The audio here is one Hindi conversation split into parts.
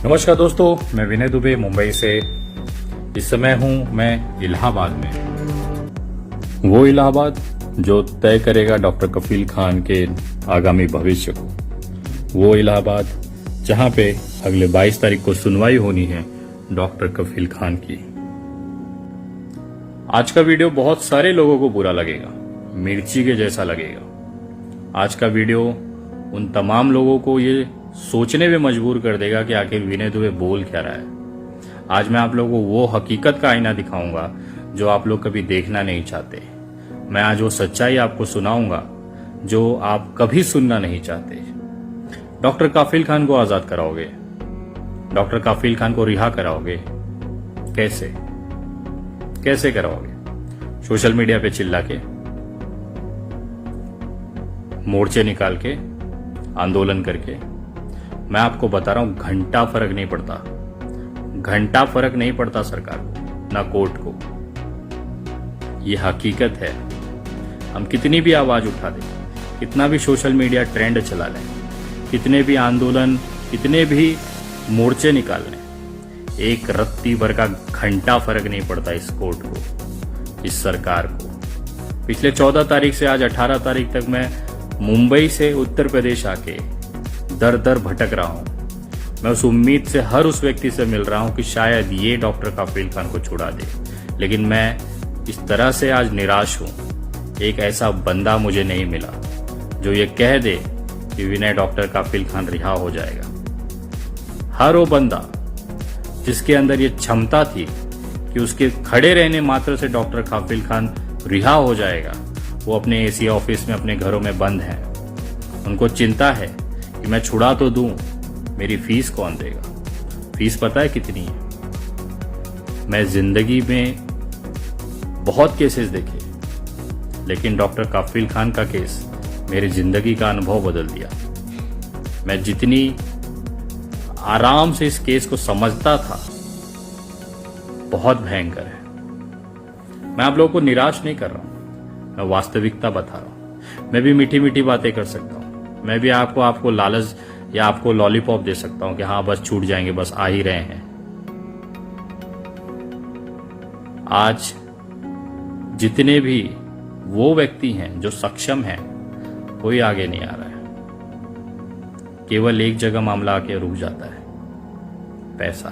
नमस्कार दोस्तों, मैं विनय दुबे मुंबई से। इस समय हूं मैं इलाहाबाद में। वो इलाहाबाद जो तय करेगा डॉक्टर कफील खान के आगामी भविष्य को। वो इलाहाबाद जहां पे अगले 22 तारीख को सुनवाई होनी है डॉक्टर कफील खान की। आज का वीडियो बहुत सारे लोगों को बुरा लगेगा, मिर्ची के जैसा लगेगा। आज का वीडियो उन तमाम लोगों को ये सोचने में मजबूर कर देगा कि आखिर विनय दुबे बोल क्या रहा है। आज मैं आप लोगों को वो हकीकत का आईना दिखाऊंगा जो आप लोग कभी देखना नहीं चाहते। मैं आज वो सच्चाई आपको सुनाऊंगा जो आप कभी सुनना नहीं चाहते। डॉक्टर काफिल खान को आजाद कराओगे, डॉक्टर काफिल खान को रिहा कराओगे, कैसे कैसे कराओगे? सोशल मीडिया पे चिल्ला के, मोर्चे निकाल के, आंदोलन करके? मैं आपको बता रहा हूं, घंटा फर्क नहीं पड़ता, घंटा फर्क नहीं पड़ता सरकार को ना कोर्ट को। यह हकीकत है। हम कितनी भी आवाज उठा दें, कितना भी सोशल मीडिया ट्रेंड चला लें, कितने भी आंदोलन, कितने भी मोर्चे निकाल लें, एक रत्ती भर का घंटा फर्क नहीं पड़ता इस कोर्ट को, इस सरकार को। पिछले 14 तारीख से आज 18 तारीख तक मैं मुंबई से उत्तर प्रदेश आके दर दर भटक रहा हूं। मैं उस उम्मीद से हर उस व्यक्ति से मिल रहा हूं कि शायद ये डॉक्टर काफिल खान को छुड़ा दे, लेकिन मैं इस तरह से आज निराश हूं। एक ऐसा बंदा मुझे नहीं मिला जो ये कह दे कि विनय डॉक्टर काफिल खान रिहा हो जाएगा। हर वो बंदा जिसके अंदर ये क्षमता थी कि उसके खड़े रहने मात्र से डॉक्टर काफिल खान रिहा हो जाएगा, वो अपने एसी ऑफिस में अपने घरों में बंद हैं। उनको चिंता है कि मैं छुड़ा तो दूं, मेरी फीस कौन देगा? फीस पता है कितनी है? मैं जिंदगी में बहुत केसेस देखे, लेकिन डॉक्टर काफिल खान का केस मेरी जिंदगी का अनुभव बदल दिया। मैं जितनी आराम से इस केस को समझता था, बहुत भयंकर है। मैं आप लोगों को निराश नहीं कर रहा हूं, मैं वास्तविकता बता रहा हूं। मैं भी मीठी मीठी बातें कर सकता हूं, मैं भी आपको लालच या आपको लॉलीपॉप दे सकता हूं कि हाँ बस छूट जाएंगे, बस आ ही रहे हैं। आज जितने भी वो व्यक्ति हैं जो सक्षम हैं, कोई आगे नहीं आ रहा है। केवल एक जगह मामला आके रुक जाता है, पैसा,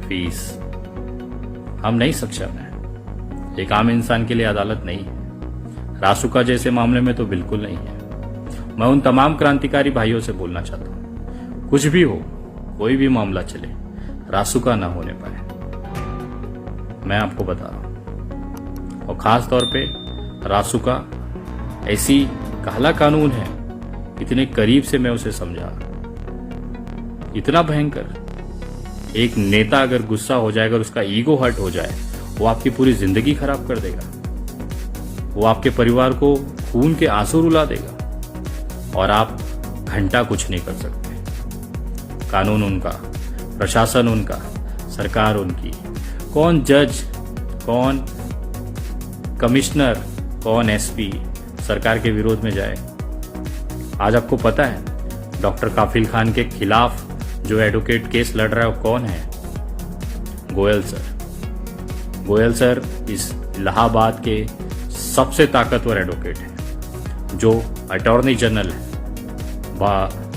फीस। हम नहीं सक्षम हैं। एक आम इंसान के लिए अदालत नहीं है। रासुका जैसे मामले में तो बिल्कुल नहीं है। मैं उन तमाम क्रांतिकारी भाइयों से बोलना चाहता हूं, कुछ भी हो, कोई भी मामला चले, रासुका ना होने पाए। मैं आपको बता रहा हूं। और खास तौर पे रासुका ऐसी काला कानून है, इतने करीब से मैं उसे समझा। इतना भयंकर, एक नेता अगर गुस्सा हो जाए, अगर उसका ईगो हर्ट हो जाए, वो आपकी पूरी जिंदगी खराब कर देगा। वो आपके परिवार को खून के आंसू रुला देगा और आप घंटा कुछ नहीं कर सकते। कानून उनका, प्रशासन उनका, सरकार उनकी। कौन जज, कौन कमिश्नर, कौन एसपी सरकार के विरोध में जाए? आज आपको पता है डॉक्टर काफिल खान के खिलाफ जो एडवोकेट केस लड़ रहा है वो कौन है? गोयल सर। गोयल सर इस इलाहाबाद के सबसे ताकतवर एडवोकेट हैं, जो अटॉर्नी जनरल है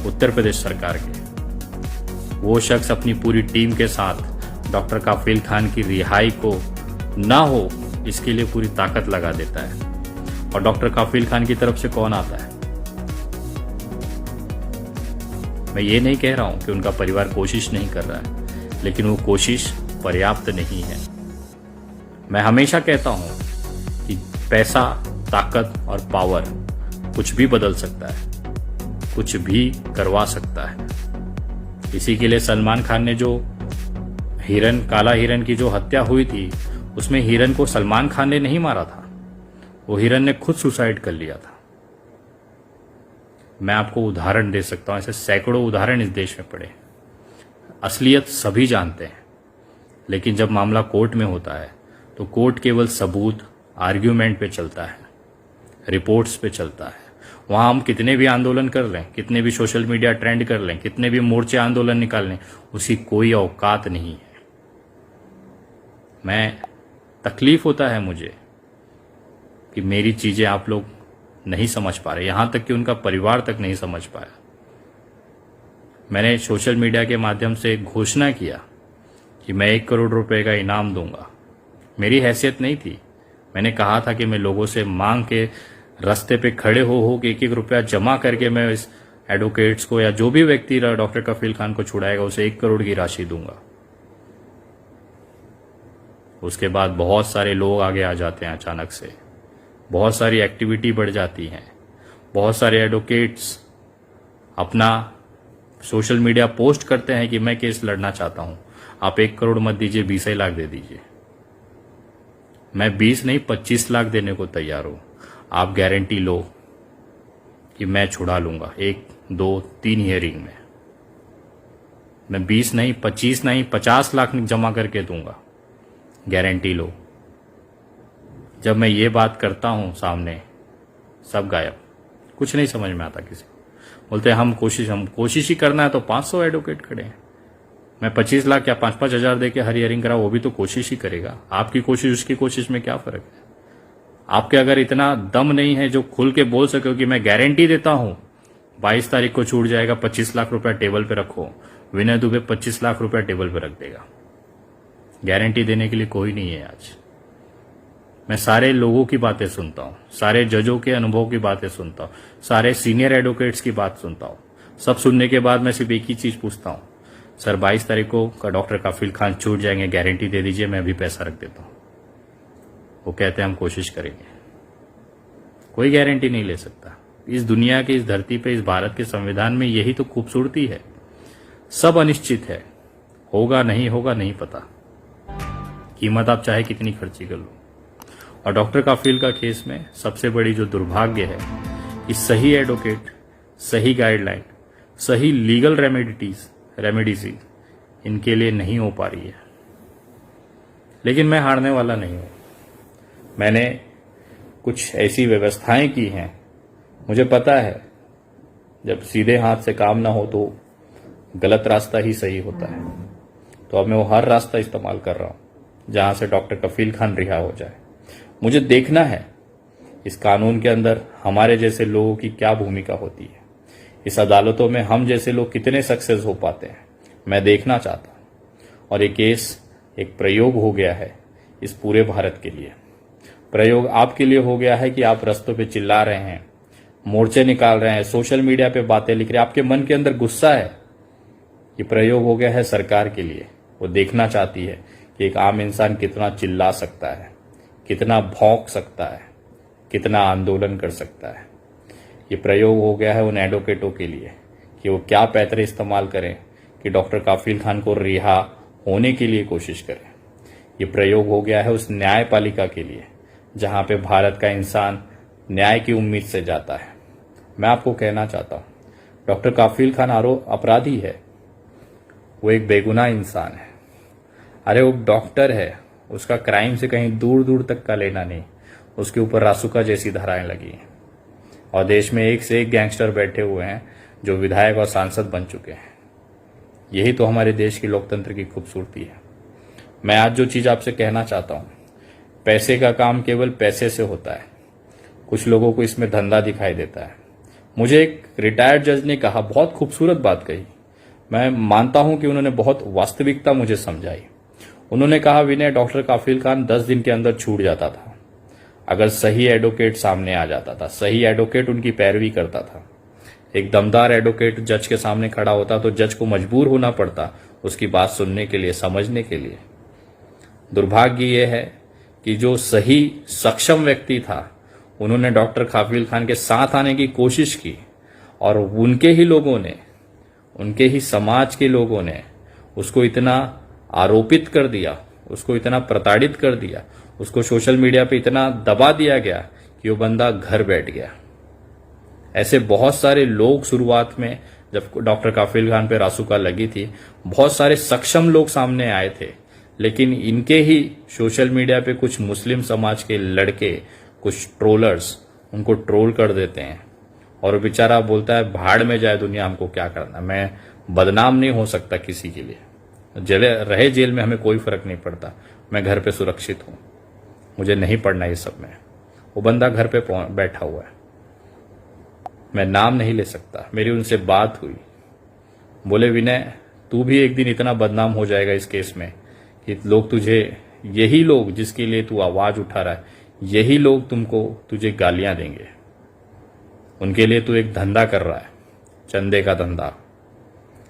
उत्तर प्रदेश सरकार के। वो शख्स अपनी पूरी टीम के साथ डॉक्टर काफिल खान की रिहाई को ना हो, इसके लिए पूरी ताकत लगा देता है। और डॉक्टर काफिल खान की तरफ से कौन आता है? मैं ये नहीं कह रहा हूं कि उनका परिवार कोशिश नहीं कर रहा है, लेकिन वो कोशिश पर्याप्त नहीं है। मैं हमेशा कहता हूं कि पैसा, ताकत और पावर कुछ भी बदल सकता है, कुछ भी करवा सकता है। इसी के लिए सलमान खान ने जो हिरन, काला हिरन की जो हत्या हुई थी, उसमें हिरन को सलमान खान ने नहीं मारा था, वो हिरन ने खुद सुसाइड कर लिया था। मैं आपको उदाहरण दे सकता हूं, ऐसे सैकड़ों उदाहरण इस देश में पड़े। असलियत सभी जानते हैं, लेकिन जब मामला कोर्ट में होता है तो कोर्ट केवल सबूत, आर्ग्यूमेंट पे चलता है, रिपोर्ट्स पे चलता है। वहां हम कितने भी आंदोलन कर लें, कितने भी सोशल मीडिया ट्रेंड कर लें, कितने भी मोर्चे आंदोलन निकाल लें, उसकी कोई औकात नहीं है। मैं तकलीफ होता है मुझे कि मेरी चीजें आप लोग नहीं समझ पा रहे, यहां तक कि उनका परिवार तक नहीं समझ पाया। मैंने सोशल मीडिया के माध्यम से घोषणा किया कि मैं 1 करोड़ रुपए का इनाम दूंगा। मेरी हैसियत नहीं थी। मैंने कहा था कि मैं लोगों से मांग के रास्ते पे खड़े हो के 1-1 रुपया जमा करके मैं इस एडवोकेट्स को या जो भी व्यक्ति डॉक्टर कफील खान को छुड़ाएगा उसे 1 करोड़ की राशि दूंगा। उसके बाद बहुत सारे लोग आगे आ जाते हैं अचानक से, बहुत सारी एक्टिविटी बढ़ जाती हैं, बहुत सारे एडवोकेट्स अपना सोशल मीडिया पोस्ट करते हैं कि मैं केस लड़ना चाहता हूं, आप 1 करोड़ मत दीजिए, 20 लाख दे दीजिए। मैं 20 नहीं 25 लाख देने को तैयार हूं। आप गारंटी लो कि मैं छुड़ा लूंगा 1, 2, 3 हियरिंग में। मैं 20 नहीं 25 नहीं 50 लाख जमा करके दूंगा, गारंटी लो। जब मैं ये बात करता हूं सामने, सब गायब, कुछ नहीं समझ में आता किसी को। बोलते हैं हम कोशिश ही करना है तो 500 एडवोकेट खड़े हैं। मैं 25 लाख या 5-5 हजार दे के हर हियरिंग करा, वो भी तो कोशिश ही करेगा। आपकी कोशिश उसकी कोशिश में क्या फर्क है? आपके अगर इतना दम नहीं है जो खुल के बोल सके कि मैं गारंटी देता हूं 22 तारीख को छूट जाएगा, 25 लाख रुपया टेबल पे रखो, विनय दुबे 25 लाख रुपया टेबल पे रख देगा। गारंटी देने के लिए कोई नहीं है आज। मैं सारे लोगों की बातें सुनता हूं, सारे जजों के अनुभव की बातें सुनता हूं, सारे सीनियर एडवोकेट्स की बात सुनता हूं। सब सुनने के बाद मैं सिर्फ एक ही चीज पूछता हूं, सर 22 तारीख को का डॉक्टर कफील खान छूट जाएंगे, गारंटी दे दीजिए, मैं अभी पैसा रख देता हूं। वो कहते हैं हम कोशिश करेंगे। कोई गारंटी नहीं ले सकता। इस दुनिया की इस धरती पे, इस भारत के संविधान में यही तो खूबसूरती है। सब अनिश्चित है, होगा नहीं होगा नहीं पता, कीमत आप चाहे कितनी खर्ची कर लो। और डॉक्टर कफील का केस में सबसे बड़ी जो दुर्भाग्य है कि सही एडवोकेट, सही गाइडलाइन, सही लीगल रेमेडीज इनके लिए नहीं हो पा रही है। लेकिन मैं हारने वाला नहीं हूं। मैंने कुछ ऐसी व्यवस्थाएं की हैं, मुझे पता है जब सीधे हाथ से काम ना हो तो गलत रास्ता ही सही होता है। तो अब मैं वो हर रास्ता इस्तेमाल कर रहा हूं जहां से डॉक्टर कफील खान रिहा हो जाए। मुझे देखना है इस कानून के अंदर हमारे जैसे लोगों की क्या भूमिका होती है, इस अदालतों में हम जैसे लोग कितने सक्सेस हो पाते हैं, मैं देखना चाहता हूं। और ये केस एक प्रयोग हो गया है इस पूरे भारत के लिए। प्रयोग आपके लिए हो गया है कि आप रास्तों पे चिल्ला रहे हैं, मोर्चे निकाल रहे हैं, सोशल मीडिया पे बातें लिख रहे हैं, आपके मन के अंदर गुस्सा है। ये प्रयोग हो गया है सरकार के लिए। वो देखना चाहती है कि एक आम इंसान कितना चिल्ला सकता है, कितना भौंक सकता है, कितना आंदोलन कर सकता है। ये प्रयोग हो गया है उन एडवोकेटों के लिए कि वो क्या पैतरे इस्तेमाल करें कि डॉक्टर कफील खान को रिहा होने के लिए कोशिश करें। ये प्रयोग हो गया है उस न्यायपालिका के लिए जहां पे भारत का इंसान न्याय की उम्मीद से जाता है। मैं आपको कहना चाहता हूं, डॉक्टर कफील खान अपराधी है, वो एक बेगुनाह इंसान है। अरे वो डॉक्टर है, उसका क्राइम से कहीं दूर दूर तक का लेना नहीं। उसके ऊपर रासुका जैसी धाराएं लगी हैं और देश में एक से एक गैंगस्टर बैठे हुए हैं जो विधायक और सांसद बन चुके हैं। यही तो हमारे देश की लोकतंत्र की खूबसूरती है। मैं आज जो चीज आपसे कहना चाहता हूं, पैसे का काम केवल पैसे से होता है। कुछ लोगों को इसमें धंधा दिखाई देता है। मुझे एक रिटायर्ड जज ने कहा, बहुत खूबसूरत बात कही, मैं मानता हूं कि उन्होंने बहुत वास्तविकता मुझे समझाई। उन्होंने कहा, विनय, डॉक्टर कफील खान 10 दिन के अंदर छूट जाता था अगर सही एडवोकेट सामने आ जाता था, सही एडवोकेट उनकी पैरवी करता था। एक दमदार एडवोकेट जज के सामने खड़ा होता तो जज को मजबूर होना पड़ता उसकी बात सुनने के लिए, समझने के लिए। दुर्भाग्य यह है कि जो सही सक्षम व्यक्ति था उन्होंने डॉक्टर कफील खान के साथ आने की कोशिश की और उनके ही लोगों ने, उनके ही समाज के लोगों ने उसको इतना आरोपित कर दिया, उसको इतना प्रताड़ित कर दिया, उसको सोशल मीडिया पे इतना दबा दिया गया कि वो बंदा घर बैठ गया। ऐसे बहुत सारे लोग शुरुआत में जब डॉक्टर कफील खान पे रासुका लगी थी, बहुत सारे सक्षम लोग सामने आए थे, लेकिन इनके ही सोशल मीडिया पे कुछ मुस्लिम समाज के लड़के, कुछ ट्रोलर्स उनको ट्रोल कर देते हैं, और वो बेचारा बोलता है भाड़ में जाए दुनिया, हमको क्या करना, मैं बदनाम नहीं हो सकता किसी के लिए, रहे जेल में हमें कोई फर्क नहीं पड़ता, मैं घर पे सुरक्षित हूं, मुझे नहीं पढ़ना ये सब में। वो बंदा घर पे बैठा हुआ है, मैं नाम नहीं ले सकता। मेरी उनसे बात हुई, बोले विनय तू भी एक दिन इतना बदनाम हो जाएगा इस केस में कि लोग तुझे, यही लोग जिसके लिए तू आवाज उठा रहा है, यही लोग तुझे गालियां देंगे, उनके लिए तू एक धंधा कर रहा है, चंदे का धंधा।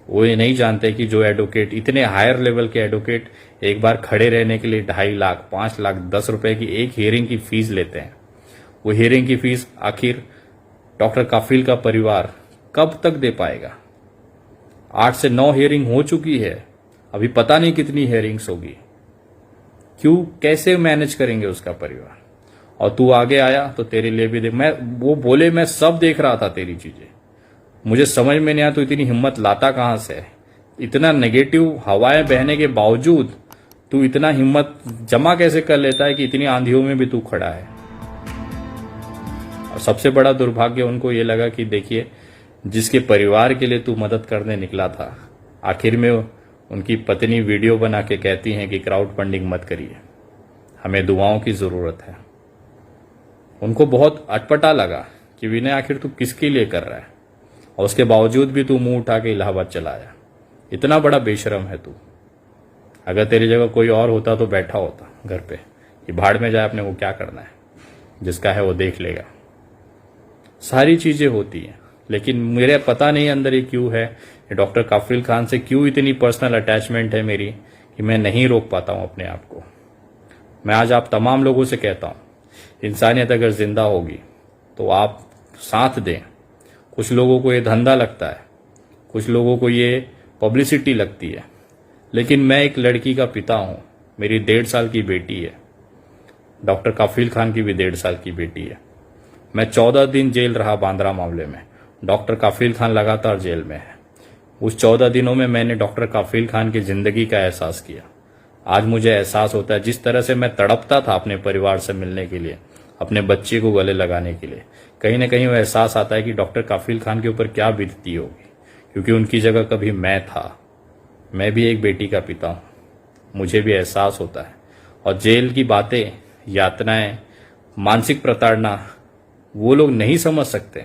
वो ये नहीं जानते कि जो एडवोकेट, इतने हायर लेवल के एडवोकेट एक बार खड़े रहने के लिए 2.5 लाख 5 लाख 10 रुपए की एक हियरिंग की फीस लेते हैं। वो हियरिंग की फीस आखिर डॉक्टर काफिल का परिवार कब तक दे पाएगा? 8 से 9 हियरिंग हो चुकी है, अभी पता नहीं कितनी हियरिंग्स होगी। क्यों, कैसे मैनेज करेंगे उसका परिवार? और तू आगे आया तो तेरे लिए भी वो बोले मैं सब देख रहा था तेरी चीजें, मुझे समझ में नहीं आया तो इतनी हिम्मत लाता कहां से है? इतना नेगेटिव हवाएं बहने के बावजूद तू इतना हिम्मत जमा कैसे कर लेता है कि इतनी आंधियों में भी तू खड़ा है? और सबसे बड़ा दुर्भाग्य उनको ये लगा कि देखिए, जिसके परिवार के लिए तू मदद करने निकला था, आखिर में उनकी पत्नी वीडियो बना के कहती हैं कि क्राउड फंडिंग मत करिए, हमें दुआओं की जरूरत है। उनको बहुत अटपटा लगा कि विनय आखिर तू किसके लिए कर रहा है, और उसके बावजूद भी तू मुंह उठा के इलाहाबाद चला आया। इतना बड़ा बेशरम है तू। अगर तेरी जगह कोई और होता तो बैठा होता घर पे कि भाड़ में जाए, अपने को क्या करना है, जिसका है वो देख लेगा। सारी चीजें होती हैं, लेकिन मेरे पता नहीं अंदर ये क्यों है, डॉक्टर काफिल खान से क्यों इतनी पर्सनल अटैचमेंट है मेरी कि मैं नहीं रोक पाता हूं अपने आप को। मैं आज आप तमाम लोगों से कहता हूं, इंसानियत अगर जिंदा होगी तो आप साथ दें। कुछ लोगों को ये धंधा लगता है, कुछ लोगों को ये पब्लिसिटी लगती है, लेकिन मैं एक लड़की का पिता हूं, मेरी 1.5 साल की बेटी है, डॉक्टर काफिल खान की भी 1.5 साल की बेटी है। मैं 14 दिन जेल रहा बांद्रा मामले में, डॉक्टर काफिल खान लगातार जेल में है। उस 14 दिनों में मैंने डॉक्टर काफिल खान की जिंदगी का एहसास किया। आज मुझे एहसास होता है, जिस तरह से मैं तड़पता था अपने परिवार से मिलने के लिए, अपने बच्चे को गले लगाने के लिए, कहीं ना कहीं वो एहसास आता है कि डॉक्टर काफिल खान के ऊपर क्या बीतती होगी, क्योंकि उनकी जगह कभी मैं था। मैं भी एक बेटी का पिता हूं, मुझे भी एहसास होता है। और जेल की बातें, यातनाएं, मानसिक प्रताड़ना वो लोग नहीं समझ सकते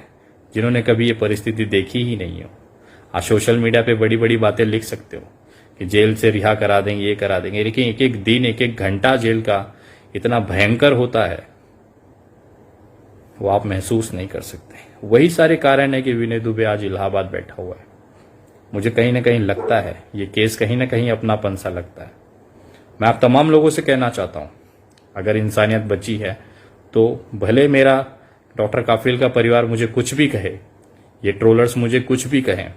जिन्होंने कभी ये परिस्थिति देखी ही नहीं हो। आज सोशल मीडिया पे बड़ी बड़ी बातें लिख सकते हो कि जेल से रिहा करा देंगे, ये करा देंगे, लेकिन एक एक दिन, एक एक घंटा जेल का इतना भयंकर होता है, वो आप महसूस नहीं कर सकते। वही सारे कारण है कि विनय दुबे आज इलाहाबाद बैठा हुआ है। मुझे कहीं ना कहीं लगता है ये केस कहीं ना कहीं अपनापन सा लगता है। मैं आप तमाम लोगों से कहना चाहता हूं, अगर इंसानियत बची है तो भले मेरा डॉक्टर काफिल का परिवार मुझे कुछ भी कहे, ये ट्रोलर्स मुझे कुछ भी कहें,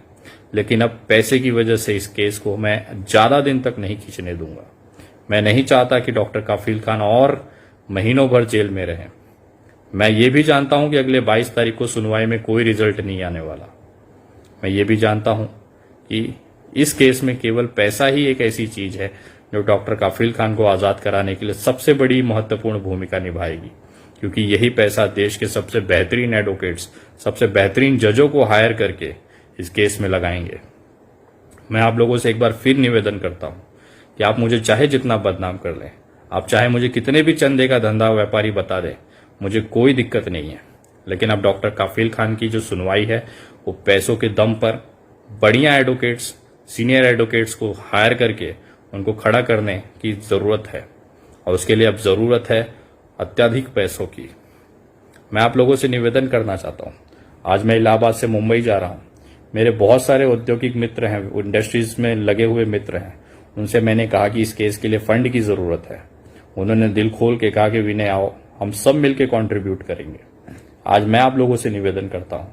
लेकिन अब पैसे की वजह से इस केस को मैं ज्यादा दिन तक नहीं खींचने दूंगा। मैं नहीं चाहता कि डॉक्टर काफिल खान और महीनों भर जेल में रहें। मैं ये भी जानता हूं कि अगले 22 तारीख को सुनवाई में कोई रिजल्ट नहीं आने वाला। मैं ये भी जानता हूं कि इस केस में केवल पैसा ही एक ऐसी चीज है जो डॉक्टर काफिल खान को आजाद कराने के लिए सबसे बड़ी महत्वपूर्ण भूमिका निभाएगी, क्योंकि यही पैसा देश के सबसे बेहतरीन एडवोकेट्स, सबसे बेहतरीन जजों को हायर करके इस केस में लगाएंगे। मैं आप लोगों से एक बार फिर निवेदन करता हूं कि आप मुझे चाहे जितना बदनाम कर लें, आप चाहे मुझे कितने भी चंदे का धंधा व्यापारी बता दें, मुझे कोई दिक्कत नहीं है, लेकिन अब डॉक्टर काफिल खान की जो सुनवाई है वो पैसों के दम पर बढ़िया एडवोकेट्स, सीनियर एडवोकेट्स को हायर करके उनको खड़ा करने की जरूरत है, और उसके लिए अब जरूरत है अत्यधिक पैसों की। मैं आप लोगों से निवेदन करना चाहता हूं, आज मैं इलाहाबाद से मुंबई जा रहा हूं। मेरे बहुत सारे औद्योगिक मित्र हैं, इंडस्ट्रीज में लगे हुए मित्र हैं, उनसे मैंने कहा कि इस केस के लिए फंड की जरूरत है। उन्होंने दिल खोल के कहा कि विनय आओ, हम सब मिलकर कंट्रीब्यूट करेंगे। आज मैं आप लोगों से निवेदन करता हूं,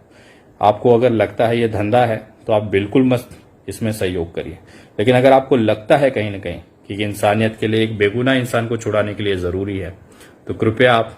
आपको अगर लगता है ये धंधा है तो आप बिल्कुल मत इसमें सहयोग करिए, लेकिन अगर आपको लगता है कहीं ना कहीं कि इंसानियत के लिए, एक बेगुनाह इंसान को छुड़ाने के लिए जरूरी है, तो कृपया आप